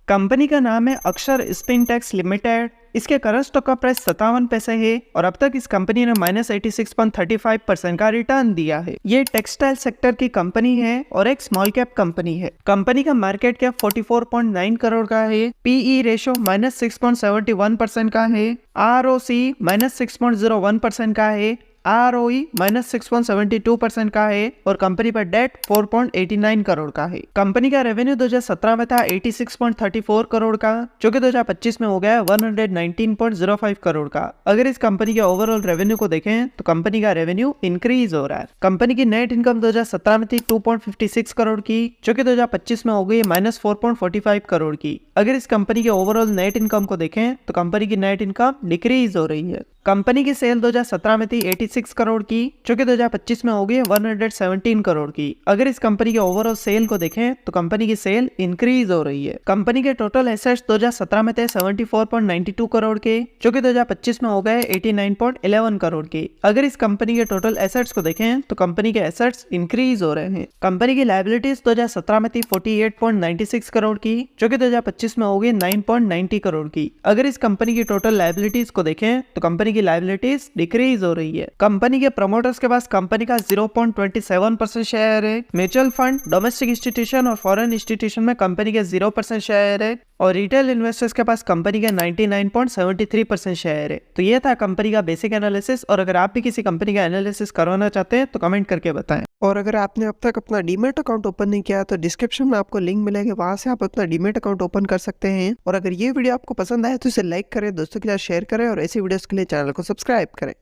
Company का नाम है अक्षर स्पिनटेक्स लिमिटेड। इसके करंट स्टॉक का प्राइस 57 पैसे है और अब तक इस कंपनी ने -86.35% का रिटर्न दिया है। ये टेक्सटाइल सेक्टर की कंपनी है और एक स्मॉल कैप कंपनी है। कंपनी का मार्केट कैप 44.9 करोड़ का है। पीई रेशो -6.71% का है। आरओसी -6.01% का है। ROE -6.72% का है और कंपनी पर डेट 4.89 करोड़ का है। कंपनी का रेवेन्यू 2017 में था 86.34 करोड़ का, जो कि 2025 में हो गया 119.05 करोड़ का। अगर इस कंपनी के ओवरऑल रेवेन्यू को देखें तो कंपनी का रेवेन्यू इंक्रीज हो रहा है। कंपनी की नेट इनकम 2017 में थी 2.56 करोड़ की, जो कि 2025 में हो गई -4.45 करोड़ की। अगर इस कंपनी के ओवरऑल नेट इनकम को देखें तो कंपनी की नेट इनकम डिक्रीज हो रही है। कंपनी की सेल 2017 में थी 86 करोड़ की, जो कि 2025 में हो गई 117 करोड़ की। अगर इस कंपनी के ओवरऑल सेल को देखें तो कंपनी की सेल इंक्रीज हो रही है। कंपनी के टोटल एसेट्स 2017 में थे 74.92 करोड़ के, जो कि 2025 में हो गए 89.11 करोड़ के। अगर इस कंपनी के टोटल एसेट्स को देखें तो कंपनी के एसेट्स इंक्रीज हो रहे हैं। कंपनी की लायबिलिटीज 2017 में थी 48.96 करोड़ की, जो कि 2025 में हो गई 9.90 करोड़ की। अगर इस कंपनी की टोटल लायबिलिटीज को देखें तो कंपनी की लायबिलिटीज डिक्रीज हो रही है। कंपनी के प्रमोटर्स के पास कंपनी का 0.27% शेयर है। म्यूचुअल फंड, डोमेस्टिक इंस्टीट्यूशन और फॉरेन इंस्टीट्यूशन में कंपनी के 0% शेयर है और रिटेल इन्वेस्टर्स के पास कंपनी के 99.73% शेयर है। तो ये था कंपनी का बेसिक एनालिसिस, और अगर आप भी किसी कंपनी का एनालिसिस करवाना चाहते हैं तो कमेंट करके बताएं। और अगर आपने अब तक अपना डीमैट अकाउंट ओपन नहीं किया तो डिस्क्रिप्शन में आपको लिंक मिलेगा, वहां से आप अपना डीमैट अकाउंट ओपन कर सकते हैं। और अगर ये वीडियो आपको पसंद आए तो इसे लाइक करें, दोस्तों के साथ शेयर करें और ऐसी वीडियोस के लिए चैनल को सब्सक्राइब करें।